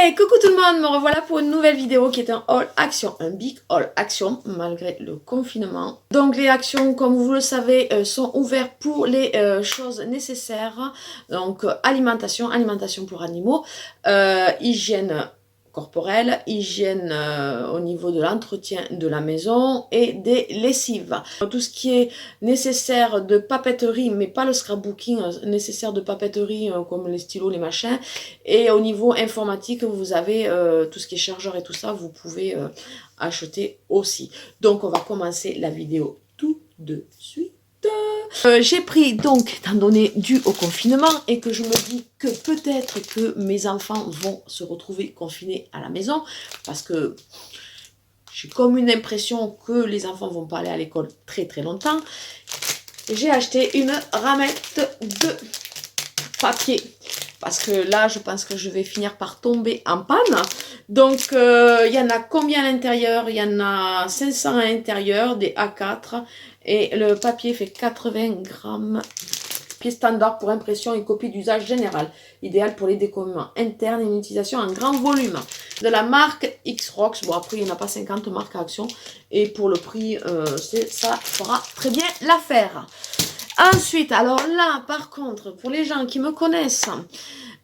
Hey, coucou tout le monde, me revoilà pour une nouvelle vidéo qui est un haul action, un big haul action malgré le confinement. Donc les actions, comme vous le savez, sont ouvertes pour les choses nécessaires. Donc alimentation pour animaux, hygiène corporelle, hygiène au niveau de l'entretien de la maison et des lessives. Tout ce qui est nécessaire de papeterie, mais pas le scrapbooking, nécessaire de papeterie comme les stylos, les machins. Et au niveau informatique, vous avez tout ce qui est chargeur et tout ça, vous pouvez acheter aussi. Donc on va commencer la vidéo tout de suite. J'ai pris donc, étant donné dû au confinement et que je me dis que peut-être que mes enfants vont se retrouver confinés à la maison parce que j'ai comme une impression que les enfants vont pas aller à l'école très longtemps. J'ai acheté une ramette de papier parce que là je pense que je vais finir par tomber en panne. Donc il y en a combien à l'intérieur? Il y en a 500 à l'intérieur, des A4, et le papier fait 80 grammes. Papier standard pour impression et copie d'usage général, idéal pour les découpements internes et une utilisation en grand volume. De la marque X-Rocks, bon après il n'y en a pas 50 marques à action, et pour le prix ça fera très bien l'affaire. Ensuite, alors là, par contre, pour les gens qui me connaissent,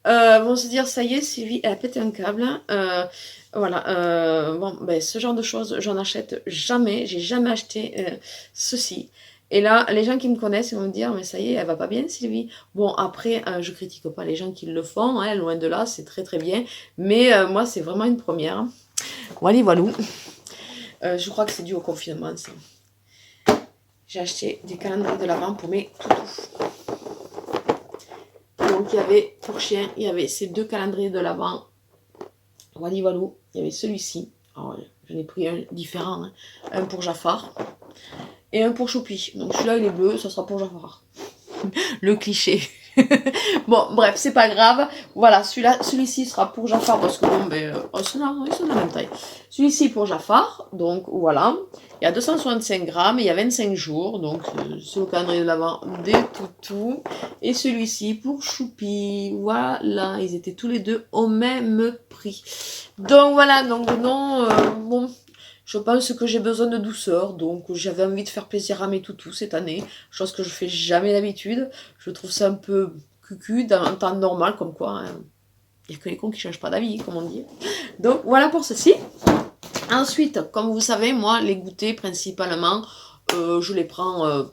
vont se dire, ça y est, Sylvie, elle a pété un câble. Voilà, bon, ben, ce genre de choses, j'en achète jamais. J'ai jamais acheté ceci. Et là, les gens qui me connaissent vont me dire, mais ça y est, elle va pas bien, Sylvie. Bon, après, je critique pas les gens qui le font, hein, loin de là, c'est très bien. Mais moi, c'est vraiment une première. Voilà, voilà. Je crois que c'est dû au confinement, ça. J'ai acheté des calendriers de l'Avent pour mes toutous. Donc il y avait pour chien, il y avait ces deux calendriers de l'Avent. Voilà, voilà. Il y avait celui-ci. J'en ai pris un différent. Hein. Un pour Jafar et un pour Choupi. Donc celui-là il est bleu, ça sera pour Jafar. Le cliché. Bon, bref, c'est pas grave. Voilà, celui-ci sera pour Jafar parce que bon, ben, ils sont de la même taille. Celui-ci pour Jafar, donc voilà. Il y a 265 grammes, il y a 25 jours, donc c'est le calendrier de l'Avent des toutous. Et celui-ci pour Choupi, voilà, ils étaient tous les deux au même prix. Donc voilà, donc non, bon, je pense que j'ai besoin de douceur, donc j'avais envie de faire plaisir à mes toutous cette année, chose que je fais jamais d'habitude. Je trouve ça un peu cucu dans un temps normal, comme quoi, il n'y a que les cons qui ne changent pas d'avis, comme on dit. Donc voilà pour ceci. Ensuite, comme vous savez, moi, les goûters, principalement, je les prends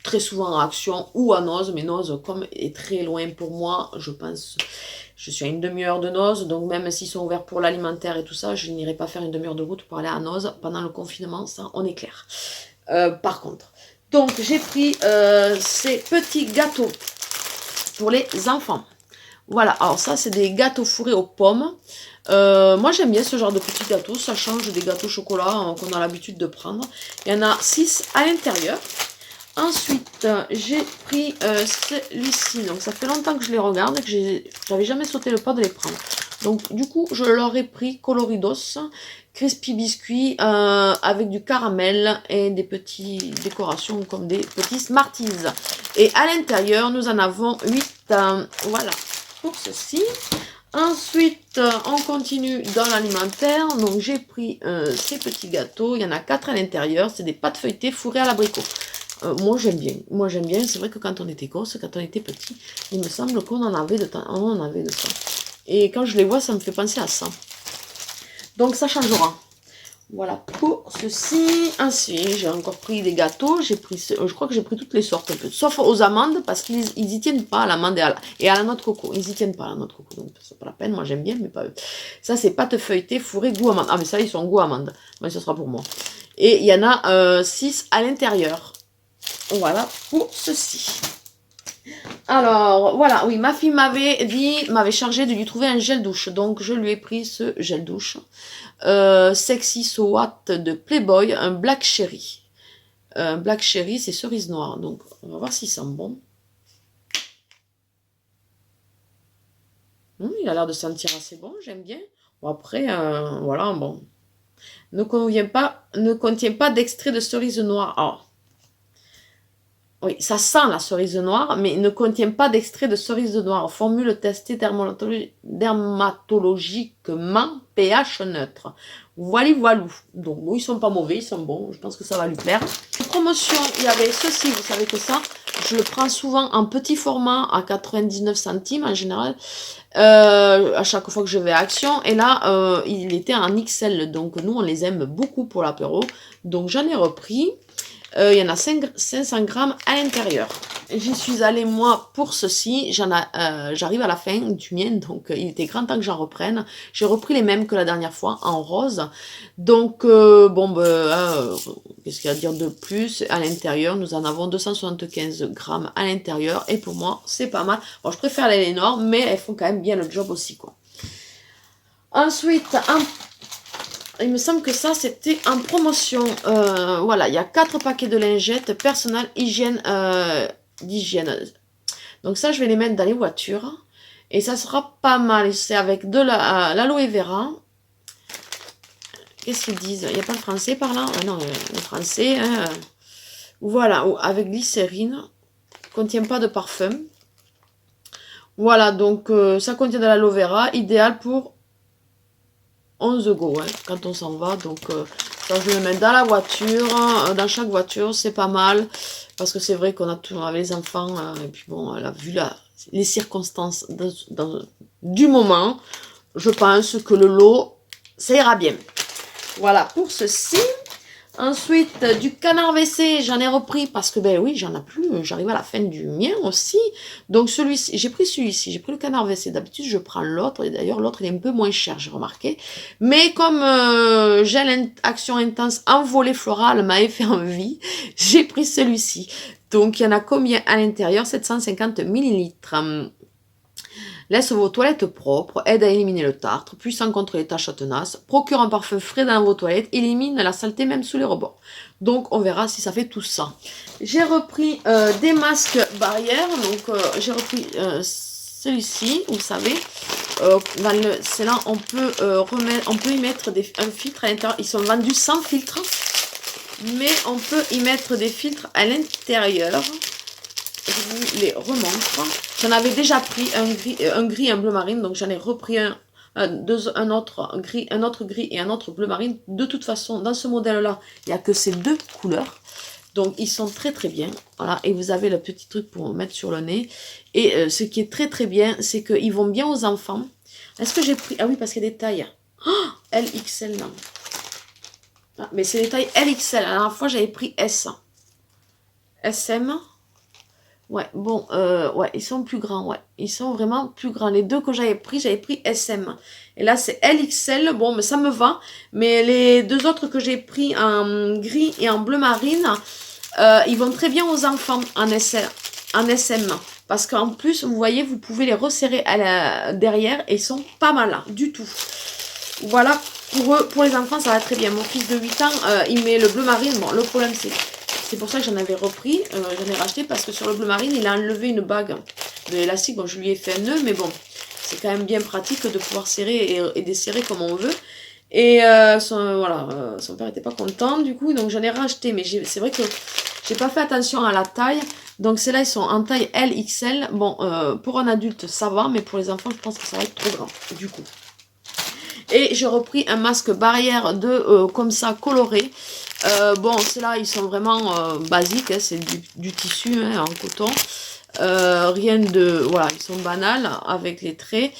très souvent à Action ou à Noz, mais Noz, comme est très loin pour moi, je pense, je suis à une demi-heure de Noz, donc même s'ils sont ouverts pour l'alimentaire et tout ça, je n'irai pas faire une demi-heure de route pour aller à Noz pendant le confinement, ça, on est clair. Par contre, donc j'ai pris ces petits gâteaux pour les enfants. Voilà, alors ça, c'est des gâteaux fourrés aux pommes. Moi, j'aime bien ce genre de petits gâteaux. Ça change des gâteaux au chocolat qu'on a l'habitude de prendre. Il y en a 6 à l'intérieur. Ensuite, j'ai pris celui-ci. Donc, ça fait longtemps que je les regarde et que j'avais jamais sauté le pas de les prendre. Donc, du coup, je leur ai pris Coloridos, crispy biscuits avec du caramel et des petites décorations comme des petits Smarties. Et à l'intérieur, nous en avons 8. Voilà, pour ceci. Ensuite, on continue dans l'alimentaire. Donc, j'ai pris ces petits gâteaux. Il y en a 4 à l'intérieur. C'est des pâtes feuilletées fourrées à l'abricot. Moi, j'aime bien. Moi, j'aime bien. C'est vrai que quand on était gosse, quand on était petit, il me semble qu'on en avait de temps. On en avait de ça. Et quand je les vois, ça me fait penser à ça. Donc, ça changera. Voilà pour ceci. Ensuite, j'ai encore pris des gâteaux. J'ai pris, je crois que j'ai pris toutes les sortes un peu. Sauf aux amandes, parce qu'ils y tiennent pas à l'amande et à la noix de coco. Ils y tiennent pas à la noix de coco. Donc, c'est pas la peine. Moi, j'aime bien, mais pas eux. Ça, c'est pâte feuilletée fourrée goût amande. Ah, mais ça, ils sont goût amande. Mais ce sera pour moi. Et il y en a 6 à l'intérieur. Voilà pour ceci. Alors, voilà, oui, ma fille m'avait chargé de lui trouver un gel douche. Donc, je lui ai pris ce gel douche. Sexy So What de Playboy, un Black Cherry. Black Cherry, c'est cerise noire. Donc, on va voir s'il sent bon. Il a l'air de sentir assez bon, j'aime bien. Bon, après, voilà, bon. Ne contient pas d'extrait de cerise noire. Alors, Oui, ça sent la cerise noire, mais il ne contient pas d'extrait de cerise noire. Formule testée dermatologiquement, pH neutre. Voilà, voilà. Donc, bon, ils sont pas mauvais, ils sont bons. Je pense que ça va lui plaire. En promotion, il y avait ceci, vous savez que ça, je le prends souvent en petit format à 99 centimes en général. À chaque fois que je vais à Action. Et là, il était en XL. Donc, nous, on les aime beaucoup pour l'apéro. Donc, j'en ai repris. Il y en a 500 grammes à l'intérieur. J'y suis allée moi pour ceci. J'arrive à la fin du mien, donc il était grand temps que j'en reprenne. J'ai repris les mêmes que la dernière fois, en rose. Donc, bon, qu'est-ce qu'il y a à dire de plus? À l'intérieur, nous en avons 275 grammes à l'intérieur. Et pour moi, c'est pas mal. Bon, je préfère les laits noirs, mais elles font quand même bien le job aussi, quoi. Ensuite, il me semble que ça, c'était en promotion. Voilà, il y a 4 paquets de lingettes personnelles d'hygiène. Donc ça, je vais les mettre dans les voitures. Et ça sera pas mal. C'est avec de l'aloe vera. Qu'est-ce qu'ils disent? Il n'y a pas le français par là? Non, le français. Hein. Voilà, avec glycérine. Contient pas de parfum. Voilà, donc ça contient de l'aloe vera. Idéal pour 11 € hein, quand on s'en va. Donc, ça, je vais le mettre dans la voiture. Dans chaque voiture, c'est pas mal. Parce que c'est vrai qu'on a toujours avec les enfants. Et puis bon, vu les circonstances du moment, je pense que le lot, ça ira bien. Voilà pour ceci. Ensuite, du canard WC, j'en ai repris parce que, ben oui, j'en ai plus. J'arrive à la fin du mien aussi. Donc, celui-ci, j'ai pris celui-ci. J'ai pris le canard WC. D'habitude, je prends l'autre. Et d'ailleurs, l'autre, il est un peu moins cher, j'ai remarqué. Mais comme gel action intense en volet floral m'avait fait envie, j'ai pris celui-ci. Donc, il y en a combien à l'intérieur? 750 millilitres. Laisse vos toilettes propres, aide à éliminer le tartre, puissant contre les taches tenaces, procure un parfum frais dans vos toilettes, élimine la saleté même sous les rebords. Donc on verra si ça fait tout ça. J'ai repris des masques barrières, donc j'ai repris celui-ci, vous savez. C'est là on peut y mettre un filtre à l'intérieur. Ils sont vendus sans filtre, mais on peut y mettre des filtres à l'intérieur. Je vous les remontre. J'en avais déjà pris un gris et un bleu marine, donc j'en ai repris un autre gris et un autre bleu marine. De toute façon, dans ce modèle-là, il n'y a que ces 2 couleurs. Donc, ils sont très très bien. Voilà, et vous avez le petit truc pour mettre sur le nez. Et ce qui est très très bien, c'est qu'ils vont bien aux enfants. Est-ce que j'ai pris... Ah oui, parce qu'il y a des tailles. Oh, LXL, non. Ah, mais c'est des tailles LXL. La dernière fois, j'avais pris S. SM. Ouais, bon, ouais, ils sont plus grands, ouais. Ils sont vraiment plus grands. Les 2 que j'avais pris SM. Et là, c'est LXL. Bon, mais ça me va. Mais les 2 autres que j'ai pris en gris et en bleu marine, ils vont très bien aux enfants en SM. Parce qu'en plus, vous voyez, vous pouvez les resserrer derrière et ils sont pas mal, hein, du tout. Voilà, pour les enfants, ça va très bien. Mon fils de 8 ans, il met le bleu marine. Bon, le problème, c'est pour ça que j'en avais repris, j'en ai racheté parce que sur le bleu marine, il a enlevé une bague de l'élastique. Bon, je lui ai fait un nœud, mais bon, c'est quand même bien pratique de pouvoir serrer et desserrer comme on veut. Et son père n'était pas content du coup, donc j'en ai racheté. Mais c'est vrai que j'ai pas fait attention à la taille. Donc ceux-là, ils sont en taille LXL. Bon, pour un adulte, ça va, mais pour les enfants, je pense que ça va être trop grand du coup. Et j'ai repris un masque barrière comme ça, coloré. Bon, ceux-là, ils sont vraiment basiques, hein, c'est du tissu hein, en coton. Rien de... Voilà, ils sont banals avec les traits.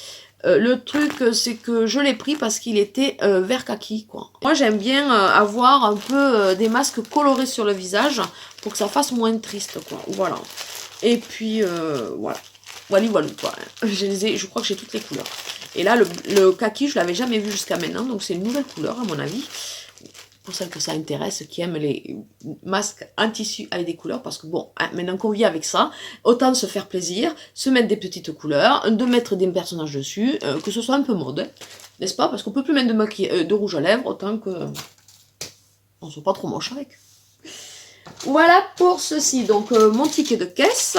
Le truc, c'est que je l'ai pris parce qu'il était vert kaki, quoi. Moi, j'aime bien avoir un peu des masques colorés sur le visage pour que ça fasse moins triste, quoi. Voilà. Et puis, voilà. Voilà, quoi. Je crois que j'ai toutes les couleurs. Et là, le kaki, je ne l'avais jamais vu jusqu'à maintenant, donc c'est une nouvelle couleur, à mon avis. Pour celles que ça intéresse, qui aiment les masques en tissu avec des couleurs, parce que bon, hein, maintenant qu'on vit avec ça, autant se faire plaisir, se mettre des petites couleurs, de mettre des personnages dessus, que ce soit un peu mode, n'est-ce pas? Parce qu'on peut plus mettre de rouge à lèvres, autant que on soit pas trop moche avec. Voilà pour ceci, donc mon ticket de caisse.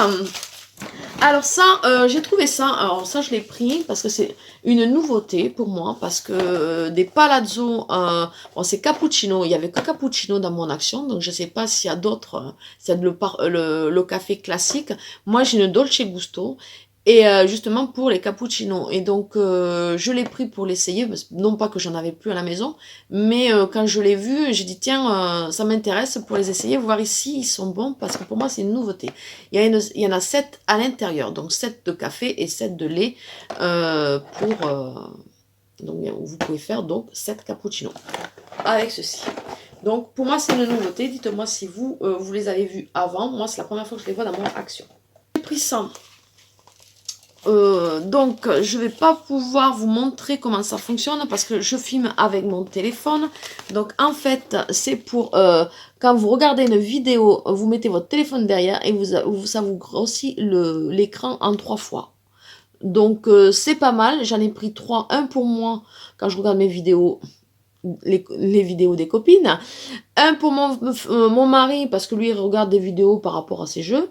Alors ça, j'ai trouvé ça, alors ça je l'ai pris parce que c'est une nouveauté pour moi, parce que des palazzo, bon c'est cappuccino, il y avait que cappuccino dans mon action, donc je sais pas s'il y a d'autres, s'il y a le café classique. Moi j'ai une Dolce Gusto, et justement pour les cappuccinos, et donc je l'ai pris pour l'essayer, non pas que j'en avais plus à la maison, mais quand je l'ai vu, j'ai dit tiens, ça m'intéresse pour les essayer, voir ici, ils sont bons, parce que pour moi c'est une nouveauté. Il y en a 7 à l'intérieur, donc 7 de café et 7 de lait donc vous pouvez faire donc 7 cappuccinos avec ceci. Donc pour moi c'est une nouveauté, dites-moi si vous, vous les avez vus avant, moi c'est la première fois que je les vois dans mon action. J'ai pris ça. Donc je vais pas pouvoir vous montrer comment ça fonctionne parce que je filme avec mon téléphone. Donc en fait c'est pour quand vous regardez une vidéo, vous mettez votre téléphone derrière et ça vous grossit l'écran en 3 fois. Donc c'est pas mal, j'en ai pris 3, un pour moi quand je regarde mes vidéos, les vidéos des copines, un pour mon mari parce que lui il regarde des vidéos par rapport à ses jeux,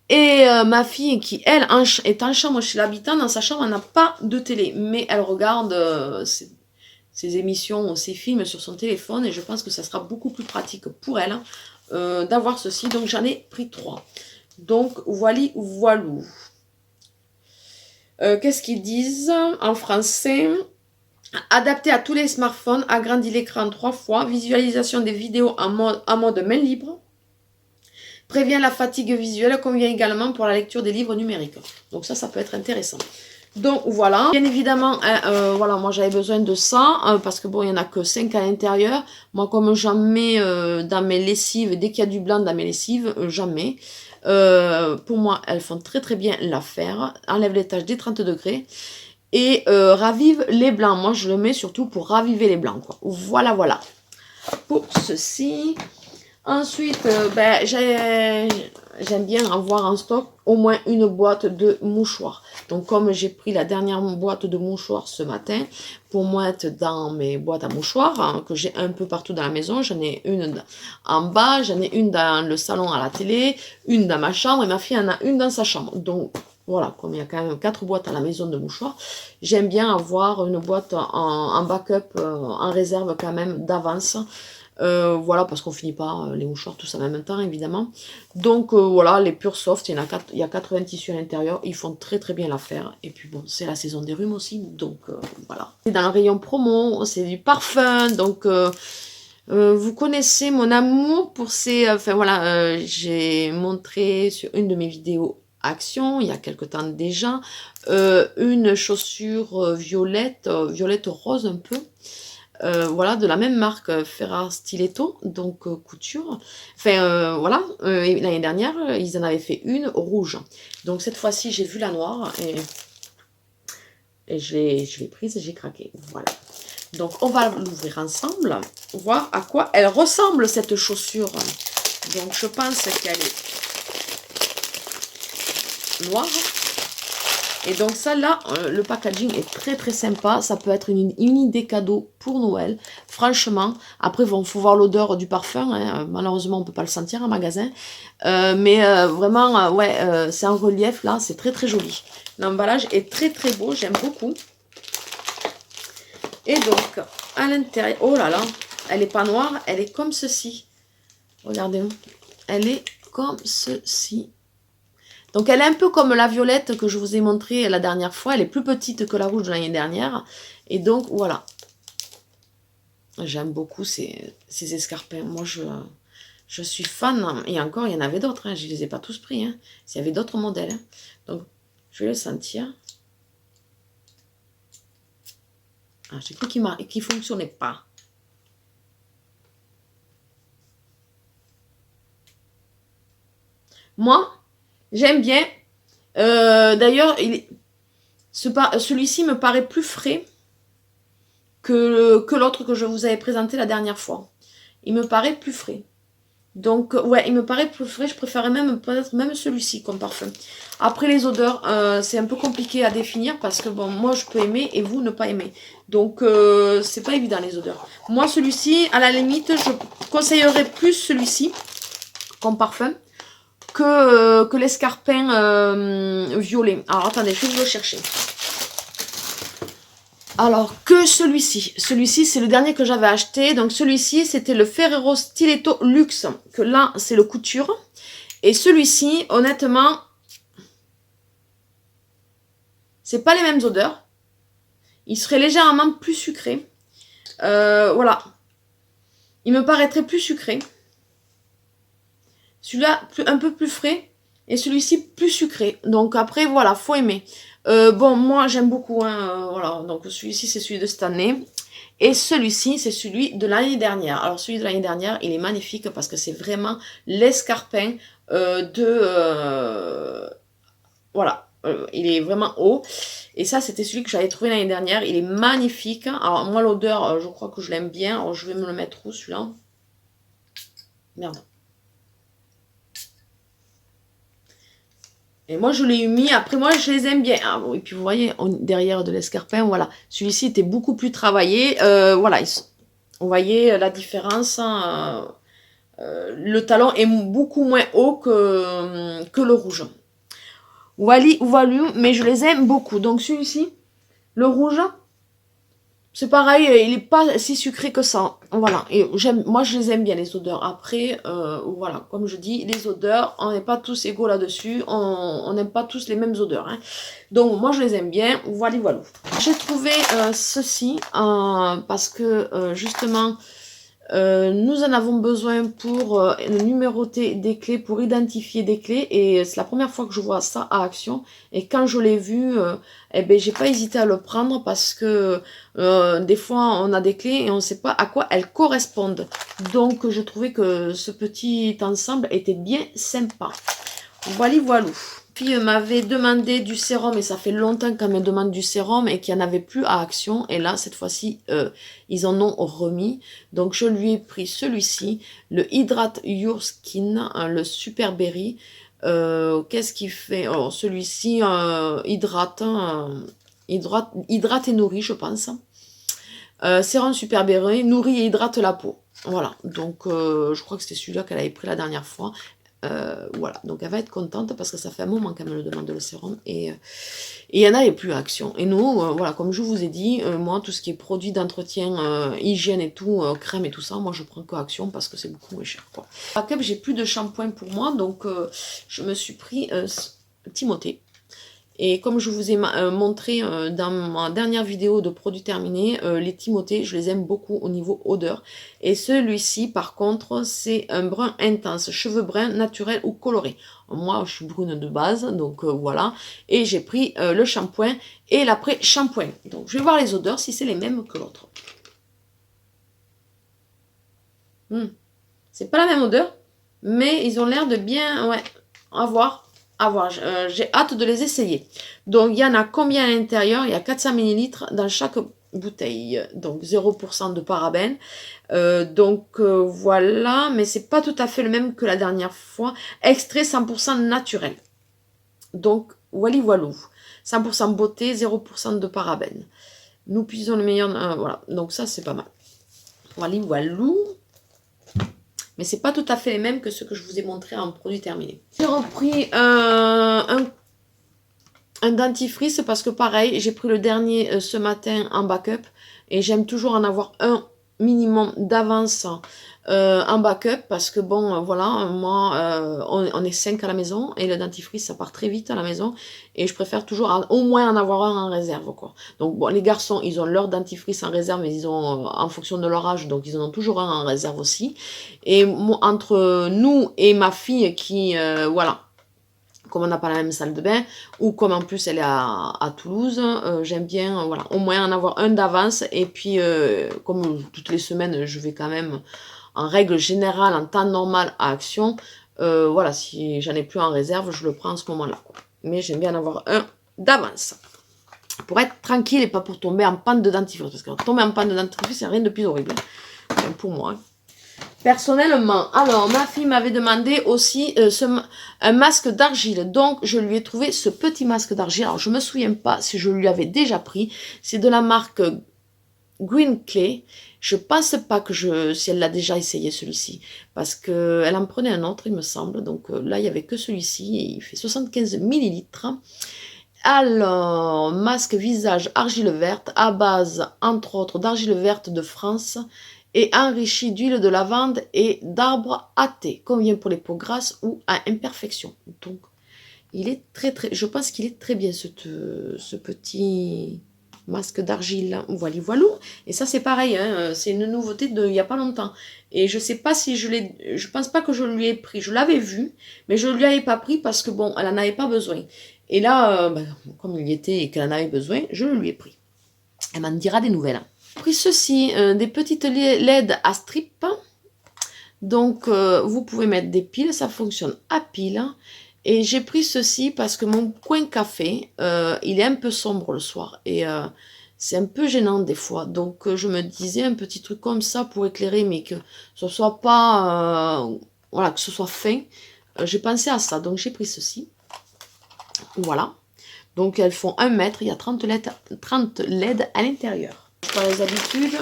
et ma fille qui, elle, est en chambre chez l'habitant, dans sa chambre, elle n'a pas de télé, mais elle regarde ses émissions ou ses films sur son téléphone, et je pense que ça sera beaucoup plus pratique pour elle d'avoir ceci. Donc j'en ai pris 3. Donc voilou. Qu'est-ce qu'ils disent en français? Adapté à tous les smartphones, agrandit l'écran 3 fois, visualisation des vidéos en mode main libre. Prévient la fatigue visuelle, convient également pour la lecture des livres numériques. Donc ça peut être intéressant. Donc voilà, bien évidemment, voilà, moi j'avais besoin de ça, parce que bon, il n'y en a que 5 à l'intérieur. Moi, comme j'en mets dans mes lessives, dès qu'il y a du blanc dans mes lessives, j'en mets. Pour moi, elles font très très bien l'affaire, enlève les taches des 30 degrés, et ravive les blancs. Moi, je le mets surtout pour raviver les blancs, quoi. Voilà, voilà. Pour ceci... Ensuite, j'aime bien avoir en stock au moins une boîte de mouchoirs. Donc, comme j'ai pris la dernière boîte de mouchoirs ce matin, pour moi être dans mes boîtes à mouchoirs, hein, que j'ai un peu partout dans la maison, j'en ai une en bas, j'en ai une dans le salon à la télé, une dans ma chambre, et ma fille en a une dans sa chambre. Donc, voilà, comme il y a quand même 4 boîtes à la maison de mouchoirs, j'aime bien avoir une boîte en backup, en réserve quand même d'avance. Voilà, parce qu'on finit pas les mouchoirs tous en même temps, évidemment. Donc voilà, les Pure Soft, il y a 80 tissus à l'intérieur, ils font très très bien l'affaire. Et puis bon, c'est la saison des rhumes aussi, donc voilà. C'est dans le rayon promo, c'est du parfum, donc vous connaissez mon amour pour ces... Enfin voilà, j'ai montré sur une de mes vidéos Action, il y a quelque temps déjà, une chaussure violette rose un peu. Voilà, de la même marque, Ferra Stiletto, donc couture. Enfin, voilà, l'année dernière, ils en avaient fait une rouge. Donc cette fois-ci, j'ai vu la noire et je l'ai prise et j'ai craqué. Voilà. Donc on va l'ouvrir ensemble, voir à quoi elle ressemble cette chaussure. Donc je pense qu'elle est noire. Et donc ça là, le packaging est très très sympa. Ça peut être une idée cadeau pour Noël. Franchement, après il faut voir l'odeur du parfum. Hein. Malheureusement, on ne peut pas le sentir en magasin. Mais vraiment, ouais, c'est en relief là. C'est très très joli. L'emballage est très très beau. J'aime beaucoup. Et donc, à l'intérieur... Oh là là, elle n'est pas noire. Elle est comme ceci. Regardez. Elle est comme ceci. Donc elle est un peu comme la violette que je vous ai montrée la dernière fois. Elle est plus petite que la rouge de l'année dernière. Et donc voilà. J'aime beaucoup ces escarpins. Moi je suis fan. Et encore il y en avait d'autres. Hein. Je ne les ai pas tous pris. Hein. Il y avait d'autres modèles. Hein. Donc je vais le sentir. Ah, j'ai cru qu'il ne fonctionnait pas. Moi, j'aime bien. D'ailleurs, celui-ci me paraît plus frais que l'autre que je vous avais présenté la dernière fois. Il me paraît plus frais. Donc, ouais, il me paraît plus frais. Je préférerais peut-être même celui-ci comme parfum. Après, les odeurs, c'est un peu compliqué à définir parce que, bon, moi, je peux aimer et vous, ne pas aimer. Donc, c'est pas évident, les odeurs. Moi, celui-ci, à la limite, je conseillerais plus celui-ci comme parfum que l'escarpin violet. Alors attendez, je vais vous le chercher. Alors, que celui-ci. Celui-ci, c'est le dernier que j'avais acheté. Donc, celui-ci, c'était le Ferrero Stiletto Luxe. Que là, c'est le couture. Et celui-ci, honnêtement, c'est pas les mêmes odeurs. Il serait légèrement plus sucré. Voilà. Il me paraîtrait plus sucré. Celui-là, un peu plus frais. Et celui-ci, plus sucré. Donc, après, voilà, faut aimer. Bon, moi, j'aime beaucoup. Hein, voilà. Donc, celui-ci, c'est celui de cette année. Et celui-ci, c'est celui de l'année dernière. Alors, celui de l'année dernière, il est magnifique parce que c'est vraiment l'escarpin voilà. Il est vraiment haut. Et ça, c'était celui que j'avais trouvé l'année dernière. Il est magnifique. Alors, moi, l'odeur, je crois que je l'aime bien. Alors, je vais me le mettre où, celui-là? Merde. Et moi, je l'ai eu mis. Après, moi, je les aime bien. Ah, bon, et puis, vous voyez, derrière de l'escarpin, voilà. Celui-ci était beaucoup plus travaillé. Voilà, vous voyez la différence. Hein, le talon est beaucoup moins haut que le rouge. Voilà, mais je les aime beaucoup. Donc, celui-ci, le rouge, c'est pareil, il n'est pas si sucré que ça. Voilà, et moi je les aime bien les odeurs. Après, voilà, comme je dis, les odeurs, on n'est pas tous égaux là-dessus. On n'aime pas tous les mêmes odeurs. Hein. Donc moi je les aime bien. Voilà. J'ai trouvé ceci parce que justement, nous en avons besoin pour numéroter des clés, pour identifier des clés. Et c'est la première fois que je vois ça à Action. Et quand je l'ai vu, eh ben, j'ai pas hésité à le prendre parce que des fois on a des clés et on ne sait pas à quoi elles correspondent. Donc je trouvais que ce petit ensemble était bien sympa. Voilà. Puis m'avait demandé du sérum et ça fait longtemps qu'elle me demande du sérum et qu'il n'y en avait plus à Action. Et là, cette fois-ci, ils en ont remis. Donc, je lui ai pris celui-ci, le Hydrate Your Skin, hein, le Super Berry. Qu'est-ce qu'il fait? Alors, celui-ci hydrate et nourrit, je pense. Sérum Super Berry, nourrit et hydrate la peau. Voilà, donc je crois que c'était celui-là qu'elle avait pris la dernière fois. Voilà, donc elle va être contente parce que ça fait un moment qu'elle me le demande le sérum et il n'y en avait plus à Action. Et nous, voilà, comme je vous ai dit, moi, tout ce qui est produit d'entretien, hygiène et tout, crème et tout ça, moi je prends que Action parce que c'est beaucoup moins cher. Quoi. À Cap, j'ai plus de shampoing pour moi, donc je me suis pris Timothée. Et comme je vous ai montré dans ma dernière vidéo de produits terminés, les Timothée, je les aime beaucoup au niveau odeur. Et celui-ci, par contre, c'est un brun intense, cheveux bruns, naturels ou colorés. Moi, je suis brune de base, donc voilà. Et j'ai pris le shampoing et l'après-shampoing. Donc, je vais voir les odeurs si c'est les mêmes que l'autre. C'est pas la même odeur, mais ils ont l'air de bien, ouais, avoir. J'ai hâte de les essayer. Donc, il y en a combien à l'intérieur? Il y a 400 ml dans chaque bouteille. Donc, 0% de parabènes. Voilà, mais c'est pas tout à fait le même que la dernière fois. Extrait 100% naturel. Donc, voilà. 100% beauté, 0% de parabènes. Nous puisons le meilleur. Voilà, donc ça, c'est pas mal. Voilà. Mais c'est pas tout à fait les mêmes que ce que je vous ai montré en produit terminé. J'ai repris un dentifrice parce que pareil, j'ai pris le dernier ce matin en backup et j'aime toujours en avoir un minimum d'avance en backup parce que bon voilà, moi on est 5 à la maison et le dentifrice ça part très vite à la maison et je préfère toujours au moins en avoir un en réserve quoi. Donc bon, les garçons ils ont leur dentifrice en réserve mais ils ont en fonction de leur âge donc ils en ont toujours un en réserve aussi et moi, entre nous et ma fille qui voilà, comme on n'a pas la même salle de bain, ou comme en plus elle est à Toulouse, j'aime bien voilà, au moins en avoir un d'avance. Et puis, comme toutes les semaines, je vais quand même, en règle générale, en temps normal à Action, voilà, si j'en ai plus en réserve, je le prends en ce moment-là. Mais j'aime bien en avoir un d'avance. Pour être tranquille et pas pour tomber en panne de dentifrice. Parce que tomber en panne de dentifrice, c'est rien de plus horrible. Enfin, pour moi. Personnellement, alors ma fille m'avait demandé aussi un masque d'argile, donc je lui ai trouvé ce petit masque d'argile. Alors je me souviens pas si je lui avais déjà pris, c'est de la marque Green Clay. Je pense pas que si elle l'a déjà essayé celui-ci, parce qu'elle en prenait un autre, il me semble. Donc là, il n'y avait que celui-ci, et il fait 75 millilitres. Alors, masque visage argile verte, à base, entre autres, d'argile verte de France, et enrichi d'huile de lavande et d'arbre à thé, convient pour les peaux grasses ou à imperfection. Donc, il est je pense qu'il est très bien, ce petit masque d'argile. Voilà. Et ça, c'est pareil, hein, c'est une nouveauté il n'y a pas longtemps. Et je sais pas si je pense pas que je lui ai pris. Je l'avais vu, mais je ne lui avais pas pris parce que bon, elle n'en avait pas besoin. Et là, comme il y était et qu'elle en avait besoin, je le lui ai pris. Elle m'en dira des nouvelles. J'ai pris ceci, des petites LED à strip. Donc, vous pouvez mettre des piles, ça fonctionne à pile. Et j'ai pris ceci parce que mon coin café, il est un peu sombre le soir. Et c'est un peu gênant des fois. Donc, je me disais un petit truc comme ça pour éclairer, mais que ce soit pas... voilà, que ce soit fin. J'ai pensé à ça, donc j'ai pris ceci. Voilà. Donc, elles font 1 mètre. Il y a 30 LED à l'intérieur. Dans les habitudes,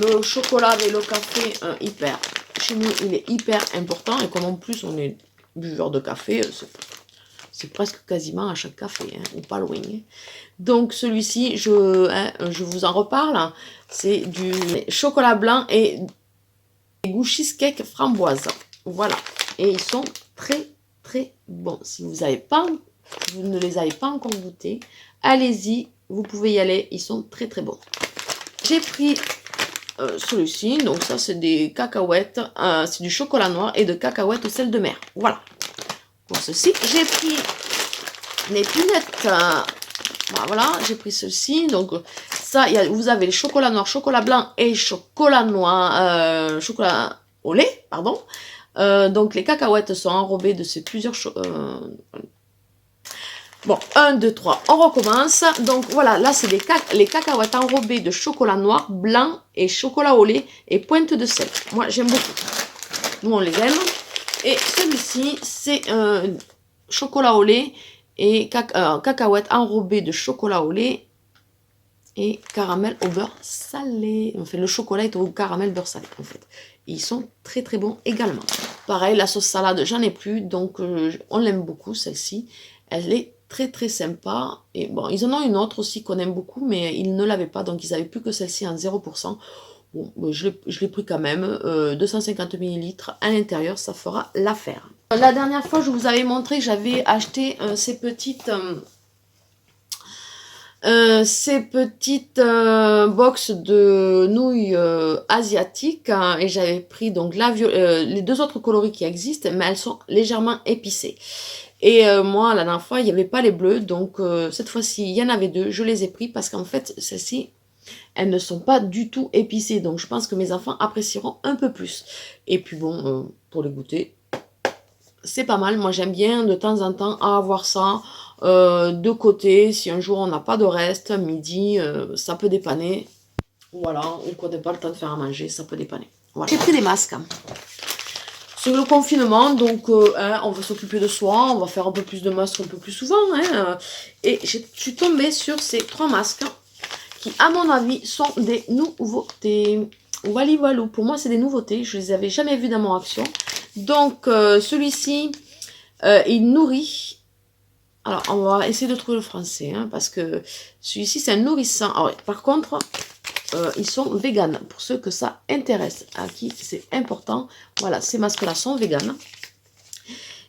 le chocolat avec le café, hyper. Chez nous, il est hyper important. Et comme en plus, on est buveur de café, c'est presque quasiment à chaque café, hein, ou pas loin. Hein. Donc, celui-ci, je vous en reparle. C'est du chocolat blanc et goût cheesecake framboise. Voilà. Et ils sont très, très bons. Si vous ne les avez pas encore goûtés, allez-y, vous pouvez y aller, ils sont très très bons. J'ai pris celui-ci, donc ça c'est des cacahuètes, c'est du chocolat noir et de cacahuètes au sel de mer. Voilà, pour ceci. J'ai pris les pinettes, voilà, j'ai pris ceci, donc ça, vous avez le chocolat noir, chocolat blanc et chocolat noir, chocolat au lait, pardon. Donc les cacahuètes sont enrobées de ces plusieurs bon, 1, 2, 3, on recommence. Donc voilà, là c'est les cacahuètes enrobées de chocolat noir, blanc et chocolat au lait et pointe de sel. Moi j'aime beaucoup. Nous on les aime. Et celui-ci c'est chocolat au lait et cacahuètes enrobées de chocolat au lait et caramel au beurre salé. Enfin le chocolat est au caramel beurre salé en fait. Ils sont très très bons également. Pareil, la sauce salade j'en ai plus, donc on l'aime beaucoup celle-ci. Elle est très très sympa. Et bon, ils en ont une autre aussi qu'on aime beaucoup, mais ils ne l'avaient pas, donc ils n'avaient plus que celle-ci en 0%. Bon, je l'ai pris quand même, 250 ml à l'intérieur, ça fera l'affaire. La dernière fois, je vous avais montré que j'avais acheté ces petites box de nouilles asiatiques, hein, et j'avais pris donc les deux autres coloris qui existent, mais elles sont légèrement épicées. Et moi, la dernière fois, il n'y avait pas les bleus, donc cette fois-ci, il y en avait 2. Je les ai pris parce qu'en fait, celles-ci, elles ne sont pas du tout épicées. Donc, je pense que mes enfants apprécieront un peu plus. Et puis bon, pour les goûter, c'est pas mal. Moi, j'aime bien de temps en temps avoir ça de côté. Si un jour, on n'a pas de reste, midi, ça peut dépanner. Voilà, ou qu'on n'a pas le temps de faire à manger, ça peut dépanner. Voilà. J'ai pris des masques. C'est le confinement, donc hein, on va s'occuper de soi, on va faire un peu plus de masques un peu plus souvent. Hein, et je suis tombée sur ces 3 masques qui, à mon avis, sont des nouveautés. Voilà, pour moi, c'est des nouveautés. Je ne les avais jamais vus dans mon action. Donc, celui-ci, il nourrit. Alors, on va essayer de trouver le français, hein, parce que celui-ci, c'est un nourrissant. Alors, par contre... ils sont véganes, pour ceux que ça intéresse, à qui c'est important. Voilà, ces masques-là sont véganes.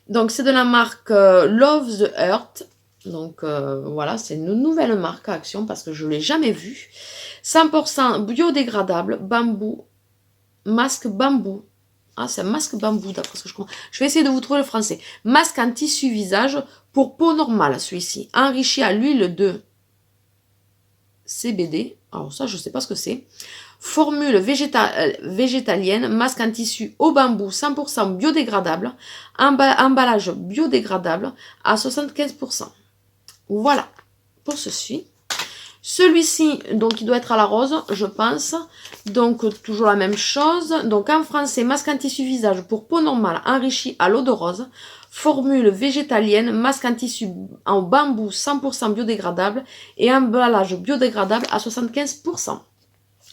Donc, c'est de la marque Love the Earth. Donc, voilà, c'est une nouvelle marque à Action parce que je ne l'ai jamais vue. 100% biodégradable, bambou, masque bambou. Ah, c'est un masque bambou, d'après ce que je comprends. Je vais essayer de vous trouver le français. Masque en tissu visage pour peau normale, celui-ci. Enrichi à l'huile de CBD. Alors ça, je ne sais pas ce que c'est. Formule végétalienne, masque en tissu au bambou, 100% biodégradable. Emballage biodégradable à 75%. Voilà pour ceci. Celui-ci, donc, il doit être à la rose, je pense. Donc, toujours la même chose. Donc, en français, masque en tissu visage pour peau normale, enrichi à l'eau de rose. Formule végétalienne, masque en tissu en bambou 100% biodégradable et emballage biodégradable à 75%.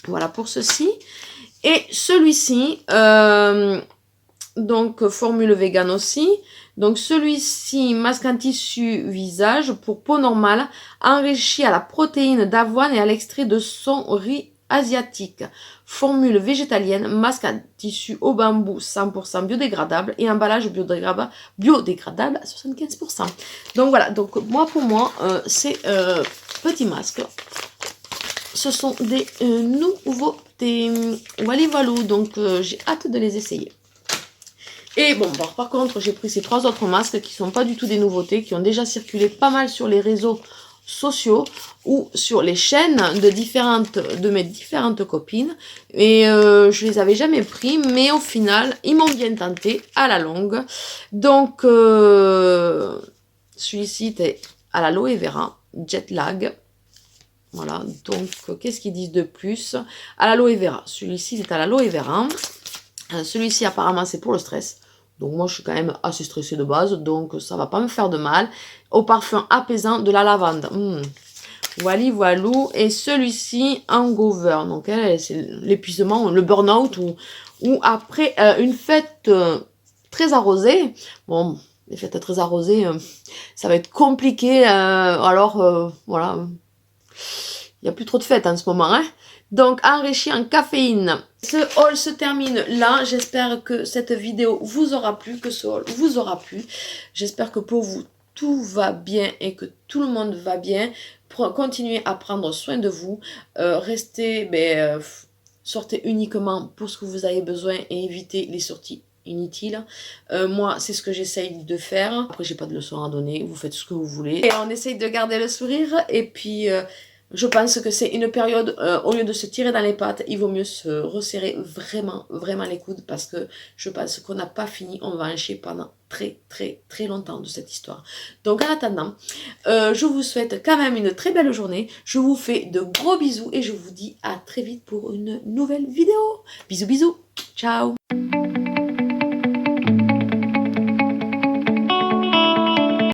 Voilà pour ceci. Et celui-ci, donc formule vegan aussi. Donc celui-ci, masque en tissu visage pour peau normale, enrichi à la protéine d'avoine et à l'extrait de son riz asiatique. Formule végétalienne, masque en tissu au bambou 100% biodégradable et emballage biodégradable à 75%. Donc voilà, donc pour moi, ces petits masques, ce sont des nouveautés. Voilà, donc j'ai hâte de les essayer. Et bon, par contre, j'ai pris ces 3 autres masques qui sont pas du tout des nouveautés, qui ont déjà circulé pas mal sur les réseaux sociaux ou sur les chaînes de mes différentes copines. Et je les avais jamais pris, mais au final, ils m'ont bien tenté à la longue. Donc, celui-ci était à l'aloe vera, jet lag. Voilà, donc qu'est-ce qu'ils disent de plus? À l'aloe vera. Celui-ci est à l'aloe vera. Celui-ci, apparemment, c'est pour le stress. Donc moi, je suis quand même assez stressée de base, donc ça va pas me faire de mal. Au parfum apaisant de la lavande. Voilà, voilou. Et celui-ci, hangover. Donc c'est l'épuisement, le burn-out ou après une fête très arrosée. Bon, les fêtes très arrosées, ça va être compliqué. Voilà. Il n'y a plus trop de fêtes en ce moment, hein. Donc, enrichi en caféine. Ce haul se termine là. J'espère que cette vidéo vous aura plu, que ce haul vous aura plu. J'espère que pour vous, tout va bien et que tout le monde va bien. Continuez à prendre soin de vous. Restez, sortez uniquement pour ce que vous avez besoin et évitez les sorties inutiles. Moi, c'est ce que j'essaye de faire. Après, j'ai pas de leçon à donner. Vous faites ce que vous voulez. Et on essaye de garder le sourire. Et puis... je pense que c'est une période, au lieu de se tirer dans les pattes, il vaut mieux se resserrer vraiment, vraiment les coudes parce que je pense qu'on n'a pas fini, on va en chier pendant très, très, très longtemps de cette histoire. Donc en attendant, je vous souhaite quand même une très belle journée. Je vous fais de gros bisous et je vous dis à très vite pour une nouvelle vidéo. Bisous, bisous. Ciao.